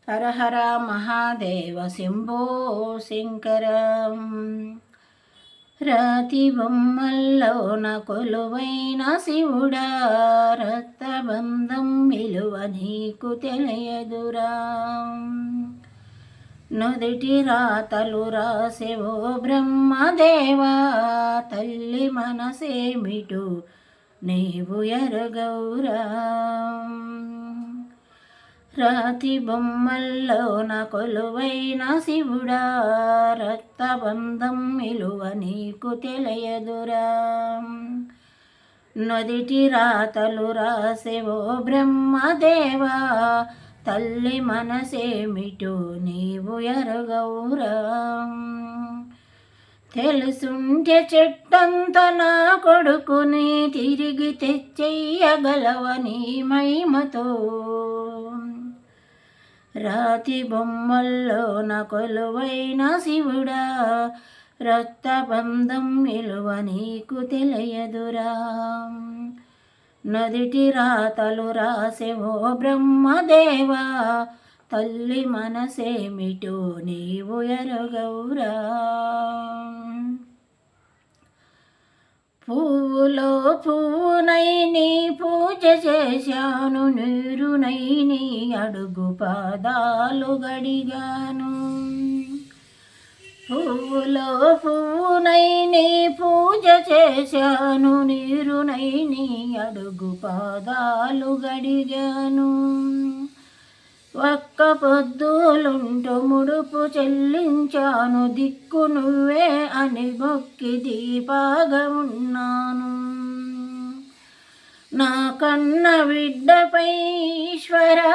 హర హర మహాదేవ శంభో శంకర. రాతి బొమ్మల్లోన కొలువైన శివుడా, రక్తబంధం విలువ నీకు తెలియదురా. నుదిటి రాతలు రాసేవో బ్రహ్మదేవా, తల్లి మనసేమిటు నీవు ఎరగౌరా. రాతి బొమ్మల్లోన కొలువైన శివుడా, రక్తబంధం విలువ నీకు తెలియదురా. నుదిటి రాతలు రాసేవో బ్రహ్మదేవా, తల్లి మనసేమిటో నీవు ఎరగవురా. తెలుసుంటే చెట్టంత నా కొడుకుని తిరిగి తెచ్చెయ్యగలవని మహిమతో. రాతి బొమ్మల్లోన కొలువైన శివుడా, రక్తబంధం విలువ నీకు తెలియదురా. నుదిటి రాతలు రాసేవో బ్రహ్మదేవా, తల్లి మనసేమిటో నీవు ఎరగవురా. పువ్వులో పువ్వునై నీ పూజ చేశాను, నీరునై నీ అడుగు పాదాలు గడిగాను. పువ్వులో పువ్వునై నీ పూజ చేశాను, నీరునై నీ అడుగు పాదాలు గడిగాను. ఒక్క పొద్దులుంటూ ముడుపు చెల్లించాను, దిక్కు నువ్వే అని మొక్కి దీపాగా ఉన్నాను. నా కన్న బిడ్డపై ఈశ్వరా,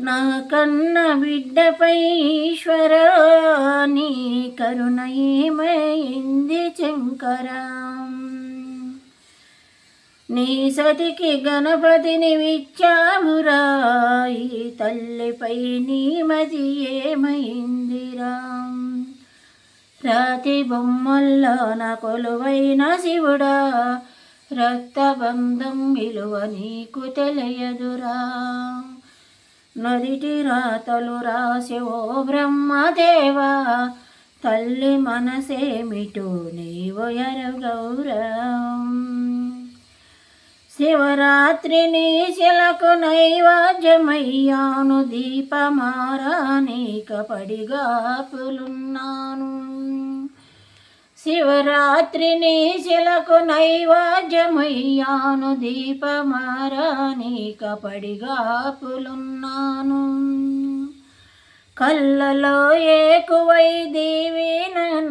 నా కన్న బిడ్డపై ఈశ్వరా, నీ కరుణ ఏమైంది శంకరా. నీ సతికి గణపతిని విచ్చావురా, ఈ తల్లిపై నీ మది ఏమైందిరా. రాతి బొమ్మల్లోన కొలువైన శివుడా, రక్తబంధం విలువ నీకు తెలియదురా. నుదిటి రాతలు రాసేవో బ్రహ్మదేవా, తల్లి మనసేమిటో నీవు ఎరగవురా. శివరాత్రిని శిలకు నైవేద్యమయ్యాను, దీపమారానేక పడిగాపులున్నాను. శివరాత్రిని శిలకు నైవేద్యమయ్యాను, దీపమారానేక పడిగాపులున్నాను. కళ్ళలో ఏకువై దేవేననుకున్నా,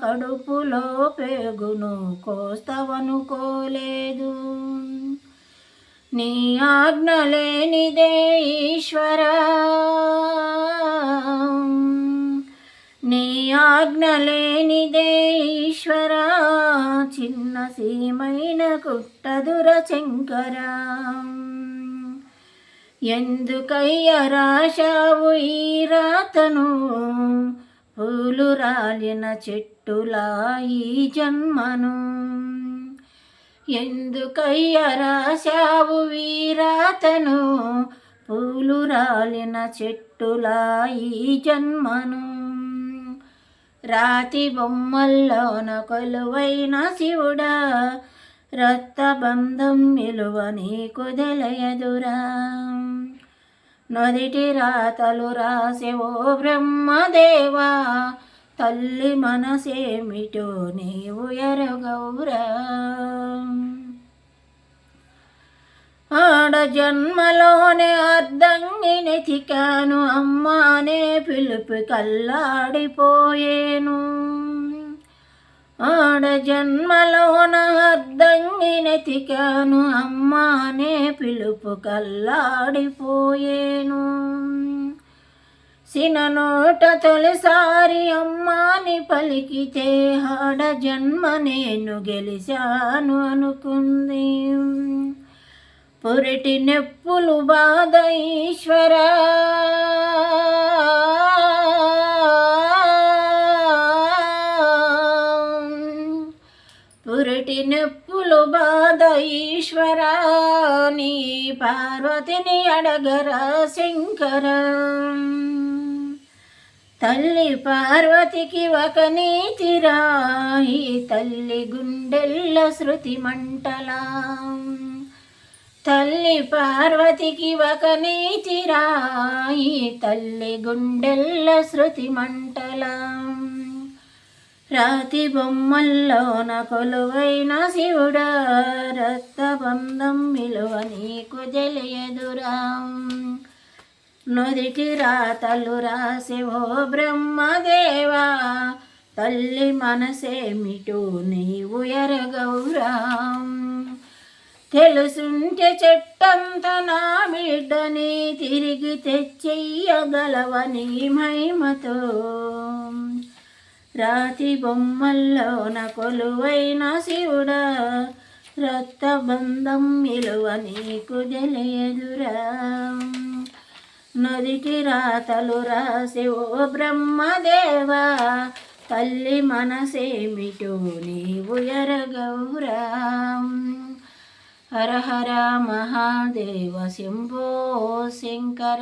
కడుపులో పేగును కోస్తవనుకోలేదు. నీ ఆజ్ఞ లేనిదే ఈశ్వరా, నీ ఆజ్ఞ లేనిదే ఈశ్వరా, చిన్న సీమైన కుట్టదుర శంకరా. ఎందుకయ్య రాశావు ఈ రాతను, పూలు రాలిన చెట్టులా ఈ జన్మను. ఎందుకయ్య రాశావు ఈ రాతను, పూలు రాలిన చెట్టులా ఈ జన్మను. రాతి బొమ్మల్లోన కొలువైన శివుడా, రక్తబంధం విలువ నీకు తెలియదురా. నుదిటి రాతలు రాసేవో బ్రహ్మదేవా, తల్లి మనసేమిటో నీవు ఎరగవురా. ఆడ జన్మలోనే అర్ధంగినెతికాను, అమ్మానే పిలుపు కల్లాడిపోయేను. ఆడ జన్మలోన అర్ధంగినెతికాను, అమ్మానే పిలుపు కల్లాడిపోయేను. సిననోట తొలిసారి అమ్మాని పలికితే, ఆడ జన్మ నేను గెలిచాను అనుకుంది. పురిటి నెప్పులు బాధ ఈశ్వరా, పురిటి నెప్పులు బాధ ఈశ్వరా నీ పార్వతిని అడగరా శంకర. తల్లి పార్వతికి ఒక నీతిరా ఈ తల్లి గుండెల్ల శృతి మంటలా. తల్లి పార్వతికి ఒక నీతిరా ఈ తల్లి గుండెల్ల శృతి మంటలా. రాతి బొమ్మల్లోన కొలువైన శివుడా రక్తబంధం విలువ నీకు తెలియదురా. నుదిటి రాతలు రాసే ఓ బ్రహ్మదేవా తల్లి మనసేమిటో నీవు ఎరగవురా. తెలుసుంటే చెట్టంత నా బిడ్డని తిరిగి తెచ్చెయ్యగలవని మహిమతో. రాతి బొమ్మల్లోన కొలువైన శివుడా రక్తబంధం విలువ నీకు తెలియదురా. నుదిటి రాతలు రాసే ఓ బ్రహ్మదేవా తల్లి మనసేమిటో నీవు ఎరగవురా. హర హర మహాదేవ శంభో శంకర.